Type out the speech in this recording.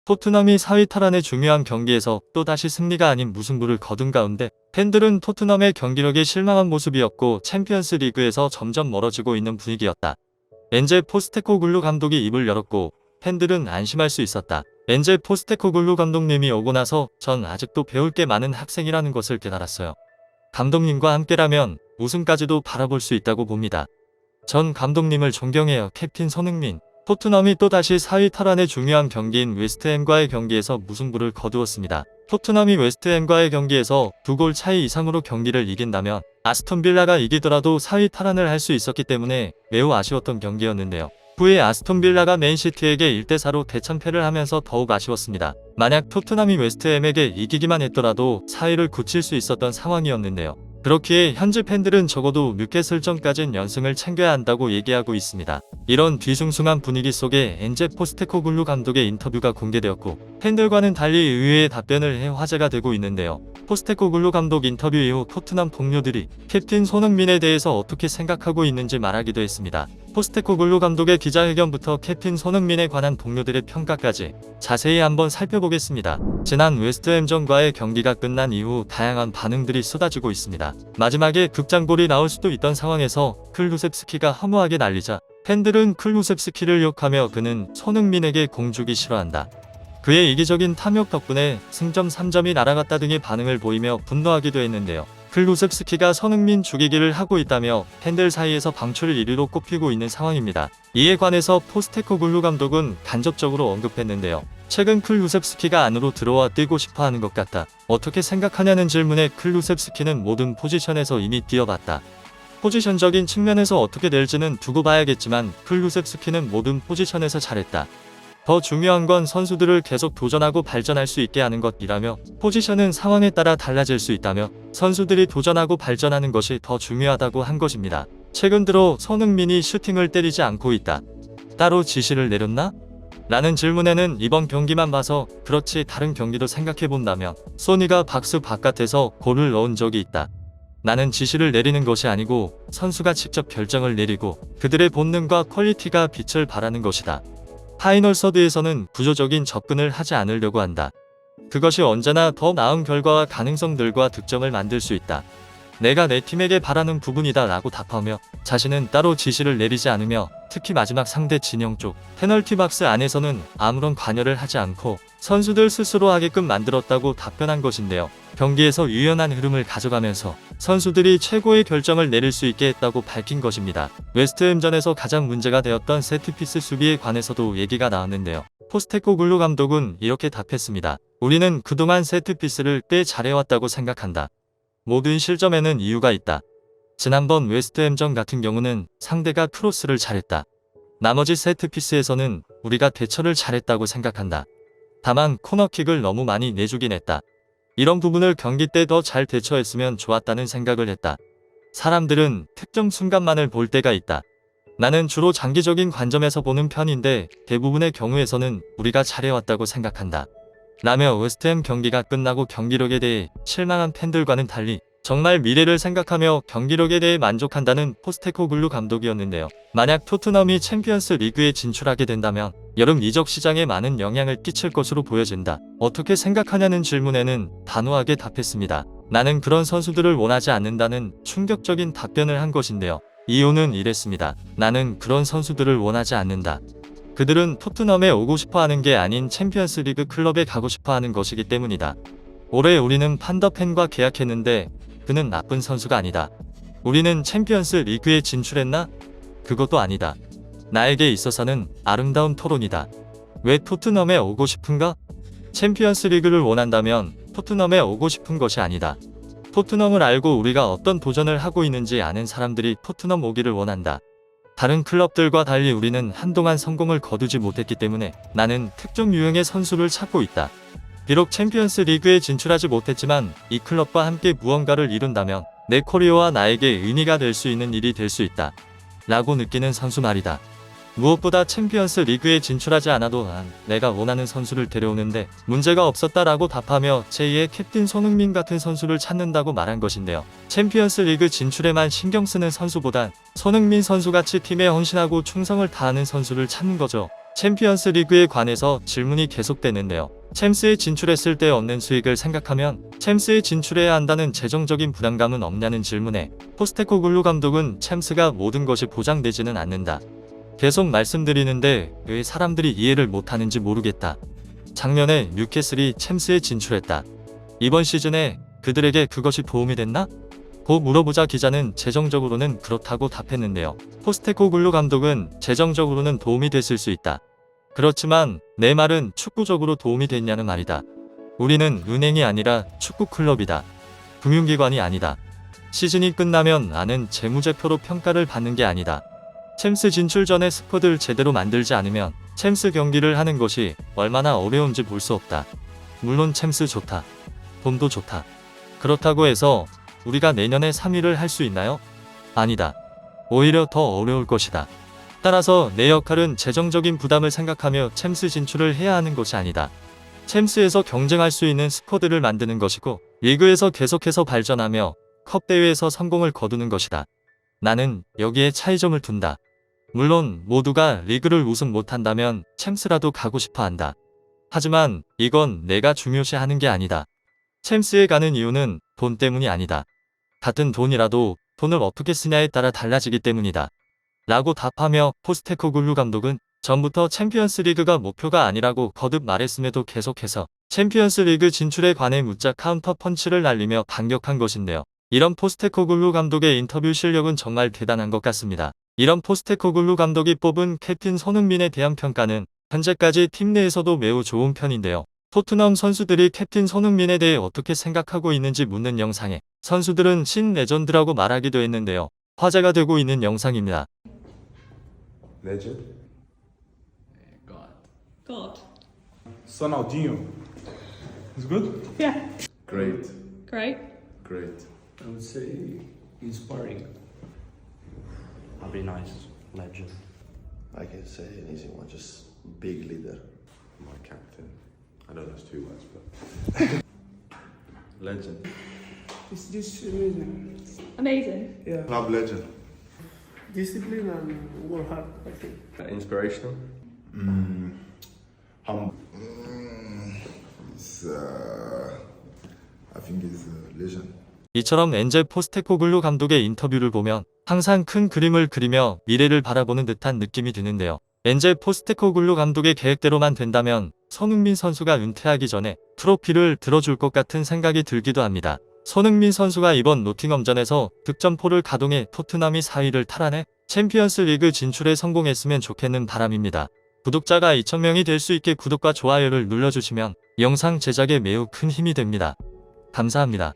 토트넘이 4위 탈환의 중요한 경기에서 또다시 승리가 아닌 무승부를 거둔 가운데 팬들은 토트넘의 경기력에 실망한 모습이었고 챔피언스 리그에서 점점 멀어지고 있는 분위기였다. 엔제 포스테코글루 감독이 입을 열었고 팬들은 안심할 수 있었다. 엔제 포스테코글루 감독님이 오고 나서 전 아직도 배울 게 많은 학생이라는 것을 깨달았어요. 감독님과 함께라면 우승까지도 바라볼 수 있다고 봅니다. 전 감독님을 존경해요. 캡틴 손흥민. 토트넘이 또다시 4위 탈환의 중요한 경기인 웨스트햄과의 경기에서 무승부를 거두었습니다. 토트넘이 웨스트햄과의 경기에서 2골 차이 이상으로 경기를 이긴다면 아스톤 빌라가 이기더라도 4위 탈환을 할 수 있었기 때문에 매우 아쉬웠던 경기였는데요. 후에 아스톤 빌라가 맨시티에게 1대4로 대참패를 하면서 더욱 아쉬웠습니다. 만약 토트넘이 웨스트햄에게 이기기만 했더라도 4위를 굳힐 수 있었던 상황이었는데요. 그렇기에 현지 팬들은 적어도 뉴캐슬전까진 연승을 챙겨야 한다고 얘기하고 있습니다. 이런 뒤숭숭한 분위기 속에 엔제 포스테코글루 감독의 인터뷰가 공개되었고 팬들과는 달리 의외의 답변을 해 화제가 되고 있는데요. 포스테코글루 감독 인터뷰 이후 토트넘 동료들이 캡틴 손흥민에 대해서 어떻게 생각하고 있는지 말하기도 했습니다. 포스테코글루 감독의 기자회견부터 캡틴 손흥민에 관한 동료들의 평가까지 자세히 한번 살펴보겠습니다. 지난 웨스트햄전과의 경기가 끝난 이후 다양한 반응들이 쏟아지고 있습니다. 마지막에 극장골이 나올 수도 있던 상황에서 클루셉스키가 허무하게 날리자 팬들은 클루셉스키를 욕하며 그는 손흥민에게 공 주기 싫어한다. 그의 이기적인 탐욕 덕분에 승점 3점이 날아갔다 등의 반응을 보이며 분노하기도 했는데요. 클루셉스키가 손흥민 죽이기를 하고 있다며 팬들 사이에서 방출 1위로 꼽히고 있는 상황입니다. 이에 관해서 포스테코글루 감독은 간접적으로 언급했는데요. 최근 클루셉스키가 안으로 들어와 뛰고 싶어하는 것 같다. 어떻게 생각하냐는 질문에 클루셉스키는 모든 포지션에서 이미 뛰어봤다. 포지션적인 측면에서 어떻게 될지는 두고 봐야겠지만 클루셉스키는 모든 포지션에서 잘했다. 더 중요한 건 선수들을 계속 도전하고 발전할 수 있게 하는 것이라며 포지션은 상황에 따라 달라질 수 있다며 선수들이 도전하고 발전하는 것이 더 중요하다고 한 것입니다. 최근 들어 손흥민이 슈팅을 때리지 않고 있다. 따로 지시를 내렸나? 라는 질문에는 이번 경기만 봐서 그렇지 다른 경기도 생각해본다며 소니가 박스 바깥에서 골을 넣은 적이 있다. 나는 지시를 내리는 것이 아니고 선수가 직접 결정을 내리고 그들의 본능과 퀄리티가 빛을 발하는 것이다. 파이널 서드에서는 구조적인 접근을 하지 않으려고 한다. 그것이 언제나 더 나은 결과와 가능성들과 득점을 만들 수 있다. 내가 내 팀에게 바라는 부분이다 라고 답하며 자신은 따로 지시를 내리지 않으며 특히 마지막 상대 진영 쪽 페널티 박스 안에서는 아무런 관여를 하지 않고 선수들 스스로 하게끔 만들었다고 답변한 것인데요. 경기에서 유연한 흐름을 가져가면서 선수들이 최고의 결정을 내릴 수 있게 했다고 밝힌 것입니다. 웨스트햄전에서 가장 문제가 되었던 세트피스 수비에 관해서도 얘기가 나왔는데요. 포스테코글루 감독은 이렇게 답했습니다. 우리는 그동안 세트피스를 꽤 잘해왔다고 생각한다. 모든 실점에는 이유가 있다. 지난번 웨스트햄전 같은 경우는 상대가 크로스를 잘했다. 나머지 세트피스에서는 우리가 대처를 잘했다고 생각한다. 다만 코너킥을 너무 많이 내주긴 했다. 이런 부분을 경기 때 더 잘 대처했으면 좋았다는 생각을 했다. 사람들은 특정 순간만을 볼 때가 있다. 나는 주로 장기적인 관점에서 보는 편인데 대부분의 경우에서는 우리가 잘해왔다고 생각한다. 라며 웨스트햄 경기가 끝나고 경기력에 대해 실망한 팬들과는 달리 정말 미래를 생각하며 경기력에 대해 만족한다는 포스테코글루 감독이었는데요. 만약 토트넘이 챔피언스 리그에 진출하게 된다면 여름 이적 시장에 많은 영향을 끼칠 것으로 보여진다. 어떻게 생각하냐는 질문에는 단호하게 답했습니다. 나는 그런 선수들을 원하지 않는다는 충격적인 답변을 한 것인데요. 이유는 이랬습니다. 나는 그런 선수들을 원하지 않는다. 그들은 토트넘에 오고 싶어하는 게 아닌 챔피언스 리그 클럽에 가고 싶어하는 것이기 때문이다. 올해 우리는 판더펜과 계약했는데 그는 나쁜 선수가 아니다. 우리는 챔피언스 리그에 진출했나? 그것도 아니다. 나에게 있어서는 아름다운 토론이다. 왜 토트넘에 오고 싶은가? 챔피언스 리그를 원한다면 토트넘에 오고 싶은 것이 아니다. 토트넘을 알고 우리가 어떤 도전을 하고 있는지 아는 사람들이 토트넘 오기를 원한다. 다른 클럽들과 달리 우리는 한동안 성공을 거두지 못했기 때문에 나는 특정 유형의 선수를 찾고 있다. 비록 챔피언스 리그에 진출하지 못했지만 이 클럽과 함께 무언가를 이룬다면 내 커리어와 나에게 의미가 될 수 있는 일이 될 수 있다. 라고 느끼는 선수 말이다. 무엇보다 챔피언스 리그에 진출하지 않아도 내가 원하는 선수를 데려오는데 문제가 없었다라고 답하며 제2의 캡틴 손흥민 같은 선수를 찾는다고 말한 것인데요. 챔피언스 리그 진출에만 신경 쓰는 선수보단 손흥민 선수같이 팀에 헌신하고 충성을 다하는 선수를 찾는 거죠. 챔피언스 리그에 관해서 질문이 계속되는데요. 챔스에 진출했을 때 얻는 수익을 생각하면 챔스에 진출해야 한다는 재정적인 부담감은 없냐는 질문에 포스테코글루 감독은 챔스가 모든 것이 보장되지는 않는다. 계속 말씀드리는데 왜 사람들이 이해를 못하는지 모르겠다. 작년에 뉴캐슬이 챔스에 진출했다. 이번 시즌에 그들에게 그것이 도움이 됐나? 고 물어보자 기자는 재정적으로는 그렇다고 답했는데요. 포스테코글루 감독은 재정적으로는 도움이 됐을 수 있다. 그렇지만 내 말은 축구적으로 도움이 됐냐는 말이다. 우리는 은행이 아니라 축구 클럽이다. 금융기관이 아니다. 시즌이 끝나면 나는 재무제표로 평가를 받는 게 아니다. 챔스 진출 전에 스쿼드를 제대로 만들지 않으면 챔스 경기를 하는 것이 얼마나 어려운지 볼 수 없다. 물론 챔스 좋다. 돈도 좋다. 그렇다고 해서 우리가 내년에 3위를 할 수 있나요? 아니다. 오히려 더 어려울 것이다. 따라서 내 역할은 재정적인 부담을 생각하며 챔스 진출을 해야 하는 것이 아니다. 챔스에서 경쟁할 수 있는 스쿼드를 만드는 것이고 리그에서 계속해서 발전하며 컵 대회에서 성공을 거두는 것이다. 나는 여기에 차이점을 둔다. 물론 모두가 리그를 우승 못한다면 챔스라도 가고 싶어 한다. 하지만 이건 내가 중요시하는 게 아니다. 챔스에 가는 이유는 돈 때문이 아니다. 같은 돈이라도 돈을 어떻게 쓰냐에 따라 달라지기 때문이다. 라고 답하며 포스테코글루 감독은 전부터 챔피언스 리그가 목표가 아니라고 거듭 말했음에도 계속해서 챔피언스 리그 진출에 관해 묻자 카운터 펀치를 날리며 반격한 것인데요. 이런 포스테코글루 감독의 인터뷰 실력은 정말 대단한 것 같습니다. 이런 포스테코글루 감독이 뽑은 캡틴 손흥민에 대한 평가는 현재까지 팀 내에서도 매우 좋은 편인데요. 토트넘 선수들이 캡틴 손흥민에 대해 어떻게 생각하고 있는지 묻는 영상에 선수들은 신 레전드라고 말하기도 했는데요. 화제가 되고 있는 영상입니다. Legend. God. Ronaldinho. He's good? Yeah. Great. Great. Great. I would say inspiring. I'll be nice. Legend. I can say an easy one, just big leader. My captain. I know that's 2 words, but legend. It's discipline. Amazing. Yeah. Club legend. Discipline and work hard, I think. Inspirational. I think he's a legend. 이처럼 엔젤 포스테코글루 감독의 인터뷰를 보면 항상 큰 그림을 그리며 미래를 바라보는 듯한 느낌이 드는데요. 엔젤 포스테코글루 감독의 계획대로만 된다면 손흥민 선수가 은퇴하기 전에 트로피를 들어줄 것 같은 생각이 들기도 합니다. 손흥민 선수가 이번 노팅엄전에서 득점포를 가동해 토트넘이 4위를 탈환해 챔피언스 리그 진출에 성공했으면 좋겠는 바람입니다. 구독자가 2,000명이 될 수 있게 구독과 좋아요를 눌러주시면 영상 제작에 매우 큰 힘이 됩니다. 감사합니다.